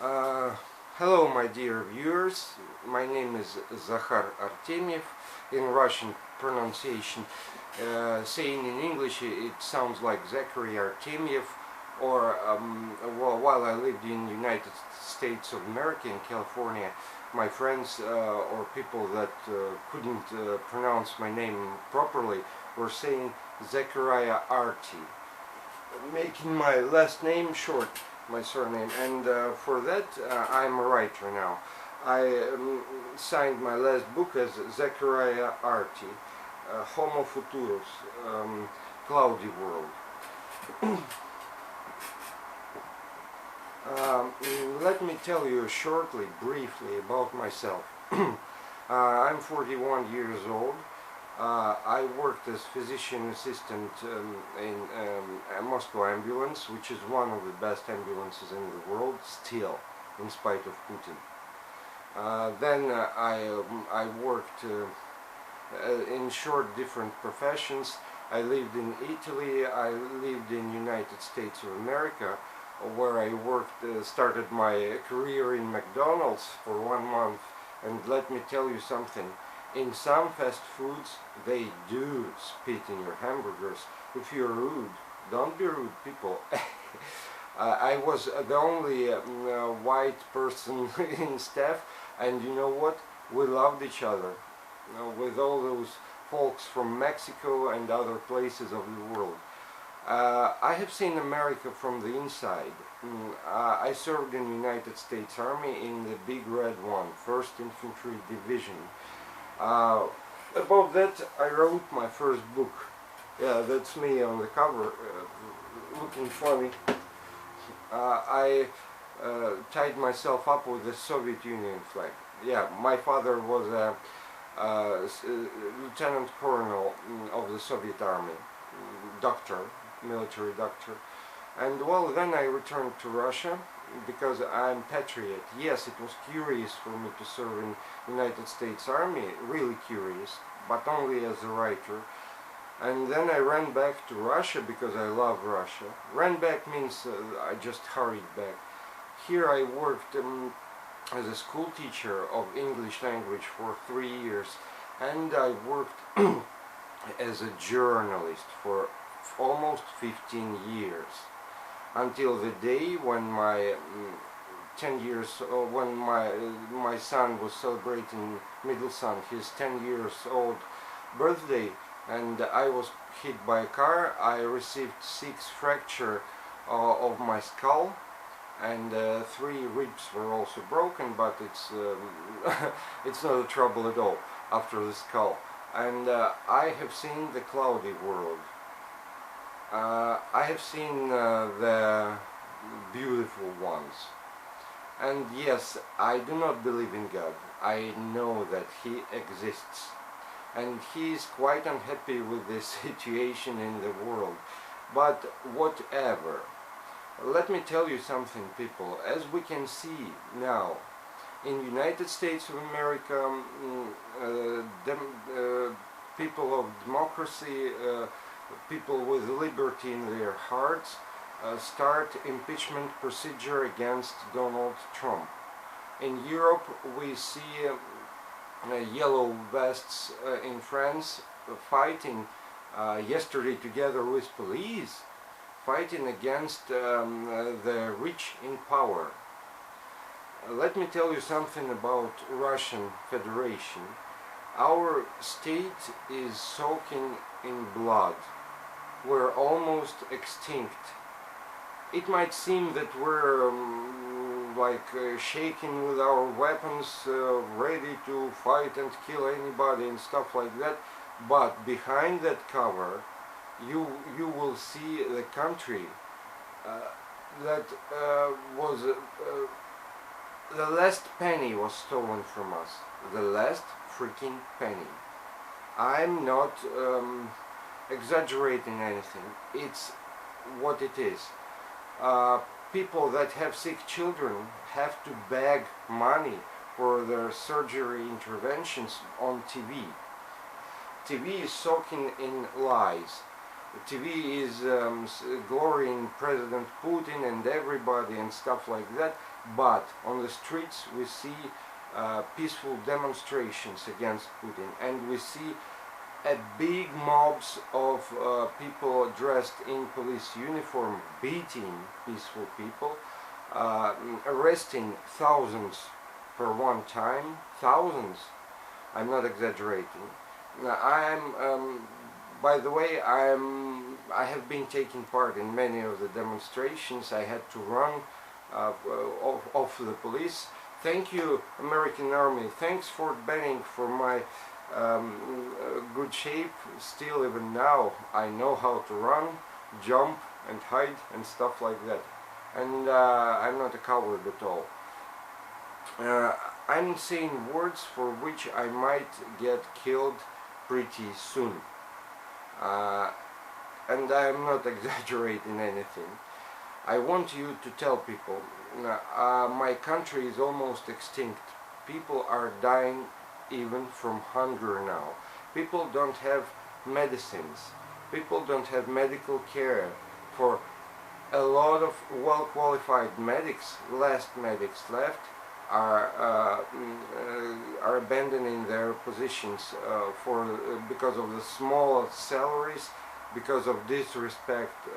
Uh, Hello, my dear viewers. My name is Zakhar Artemiev in Russian pronunciation. Saying in English, it sounds like Zachary Artemiev. Or while I lived in United States of America in California, my friends or people that couldn't pronounce my name properly were saying Zachariah Arty, making my last name short, my surname, and for that I'm a writer now. I signed my last book as Zachariah Arty, Homo Futurus, Cloudy World. Let me tell you shortly, briefly about myself. I'm 41 years old. I worked as physician assistant in a Moscow ambulance, which is one of the best ambulances in the world, still, in spite of Putin. Then I worked in short different professions. I lived in Italy, I lived in United States of America, where I worked, started my career in McDonald's for 1 month. And let me tell you something. In some fast foods, they do spit in your hamburgers. If you're rude, don't be rude, people. I was the only white person in staff, and you know what? We loved each other. With all those folks from Mexico and other places of the world. I have seen America from the inside. I served in the United States Army in the Big Red One, 1st Infantry Division. About that, I wrote my first book. Yeah, that's me on the cover, looking funny. I tied myself up with the Soviet Union flag. Yeah, my father was a lieutenant colonel of the Soviet Army, doctor, military doctor. And well, then I returned to Russia because I'm patriot. Yes, it was curious for me to serve in United States Army, really curious, but only as a writer. And then I ran back to Russia because I love Russia. Ran back means I just hurried back. Here I worked as a school teacher of English language for 3 years, and I worked as a journalist for almost 15 years. Until the day when my 10 years old, when my son was celebrating, middle son, his 10 years old birthday, and I was hit by a car. I received 6 fractures of my skull, and 3 ribs were also broken, but it's it's not a trouble at all after the skull. And I have seen the cloudy world. I have seen the beautiful ones. And yes, I do not believe in God. I know that He exists. And He is quite unhappy with this situation in the world. But whatever. Let me tell you something, people. As we can see now, in the United States of America, people of democracy, people with liberty in their hearts, start impeachment procedure against Donald Trump. In Europe, we see yellow vests in France fighting yesterday together with police, fighting against the rich in power. Let me tell you something about Russian Federation. Our state is soaking in blood. We're almost extinct. It might seem that we're shaking with our weapons, ready to fight and kill anybody and stuff like that, but behind that cover you will see the country that was the last penny was stolen from us. The last freaking penny. I'm not exaggerating anything. It's what it is. People that have sick children have to beg money for their surgery interventions on TV. TV is soaking in lies. TV is glorying President Putin and everybody and stuff like that, but on the streets we see peaceful demonstrations against Putin, and we see big mobs of people dressed in police uniform beating peaceful people, arresting thousands per one time, thousands. I'm not exaggerating. By the way, I have been taking part in many of the demonstrations. I had to run off the police. Thank you, American Army. Thanks, Fort Benning, for my good shape. Still, even now, I know how to run, jump, and hide, and stuff like that. And I'm not a coward at all. I'm saying words for which I might get killed pretty soon. And I'm not exaggerating anything. I want you to tell people, my country is almost extinct. People are dying even from hunger now. People don't have medicines. People don't have medical care. For a lot of well-qualified medics, last medics left, are abandoning their positions because of the small salaries, because of disrespect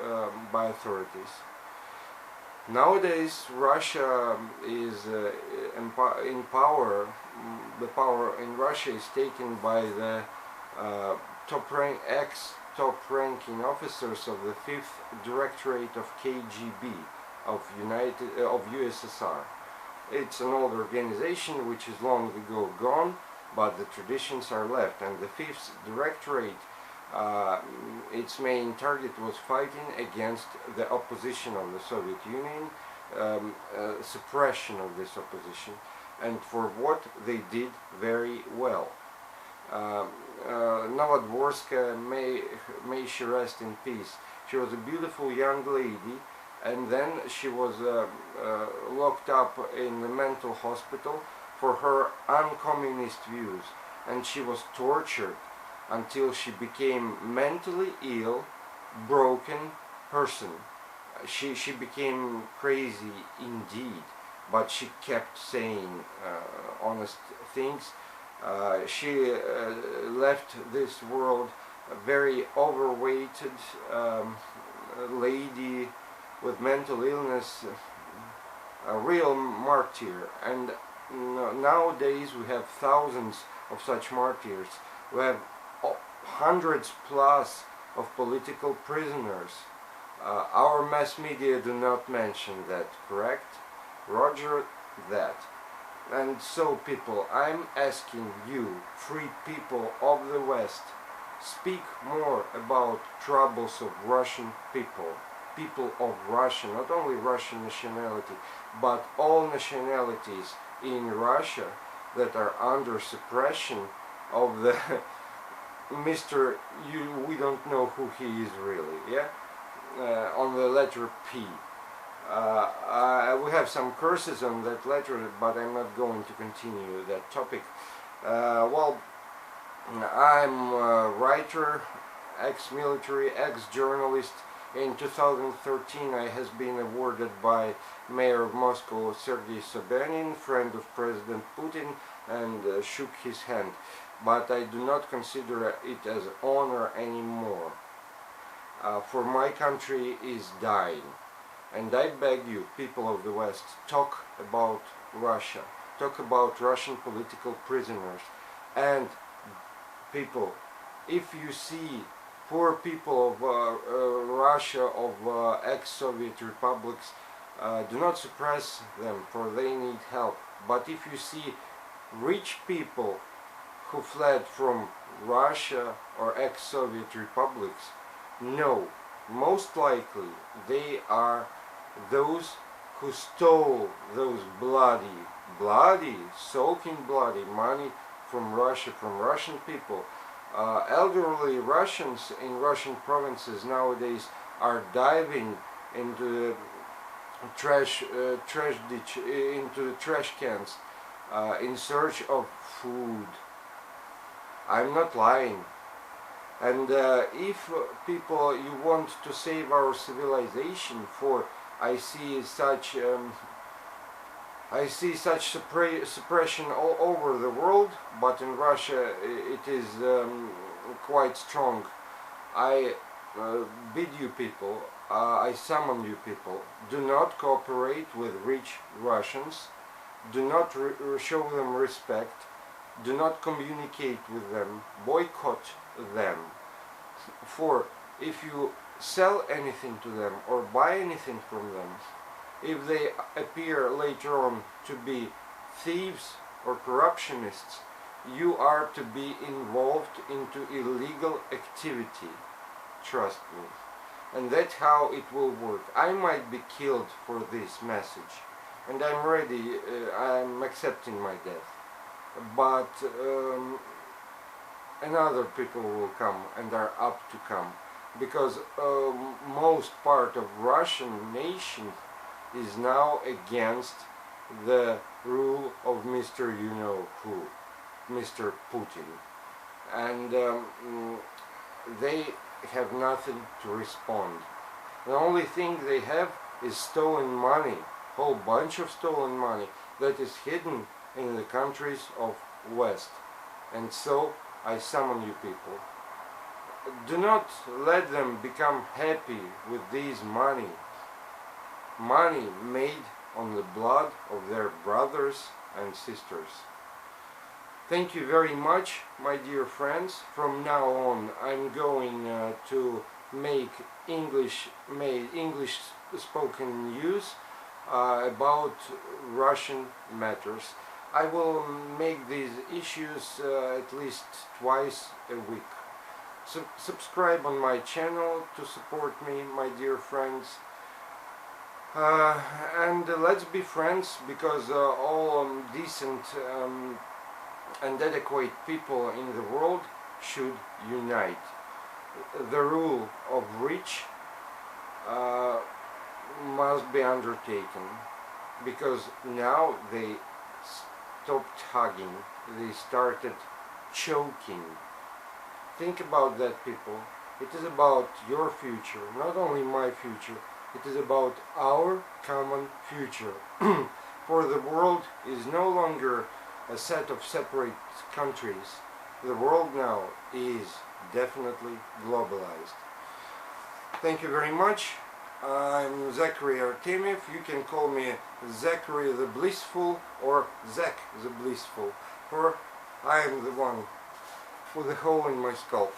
by authorities. Nowadays, Russia is in power. The power in Russia is taken by the ex-top-ranking officers of the 5th Directorate of KGB of USSR. It's an old organization which is long ago gone, but the traditions are left, and the 5th Directorate, its main target was fighting against the opposition of the Soviet Union, suppression of this opposition, and for what they did very well. Novodvorska, may she rest in peace. She was a beautiful young lady, and then she was locked up in the mental hospital for her un-communist views, and she was tortured until she became mentally ill, broken person. She became crazy indeed, but she kept saying honest things. She left this world a very overweighted lady with mental illness, a real martyr. And nowadays we have thousands of such martyrs. We have hundreds plus of political prisoners. Our mass media do not mention that, correct? Roger that. And so, people, I'm asking you, free people of the West, speak more about troubles of Russian people, people of Russia, not only Russian nationality, but all nationalities in Russia that are under suppression of the Mr. We don't know who he is really, yeah? On the letter P. We have some curses on that letter, but I'm not going to continue that topic. Well, I'm a writer, ex-military, ex-journalist. In 2013 I has been awarded by Mayor of Moscow Sergei Sobyanin, friend of President Putin, and shook his hand. But I do not consider it as honor anymore. For my country is dying. And I beg you, people of the West, talk about Russia. Talk about Russian political prisoners. And people, if you see poor people of Russia, of ex-Soviet republics, do not suppress them, for they need help. But if you see rich people who fled from Russia or ex-Soviet republics, no, most likely they are those who stole those bloody, soaking bloody money from Russia, from Russian people. Elderly Russians in Russian provinces nowadays are diving into the trash ditch, into the trash cans, in search of food. I'm not lying. And if people, you want to save our civilization, for I see such suppression all over the world, but in Russia it is quite strong. I bid you people, I summon you people, do not cooperate with rich Russians, do not show them respect, do not communicate with them, boycott them. For if you sell anything to them or buy anything from them, if they appear later on to be thieves or corruptionists, you are to be involved into illegal activity. Trust me. And that's how it will work. I might be killed for this message, and I'm ready, I'm accepting my death. But another people will come and are up to come, because most part of Russian nation is now against the rule of Mr. You-know-who, Mr. Putin. And they have nothing to respond. The only thing they have is stolen money, whole bunch of stolen money that is hidden in the countries of West. And so I summon you people. Do not let them become happy with these money made on the blood of their brothers and sisters. Thank you very much, my dear friends. From now on I'm going to make English spoken news about Russian matters. I will make these issues at least twice a week. Subscribe on my channel to support me, my dear friends. And let's be friends, because all decent and adequate people in the world should unite. The rule of rich must be undertaken, because now they stopped hugging, they started choking. Think about that, people. It is about your future, not only my future. It is about our common future. For the world is no longer a set of separate countries. The world now is definitely globalized. Thank you very much. I'm Zachary Artemiev. You can call me Zachary the Blissful or Zack the Blissful, for I am the one with a hole in my skull.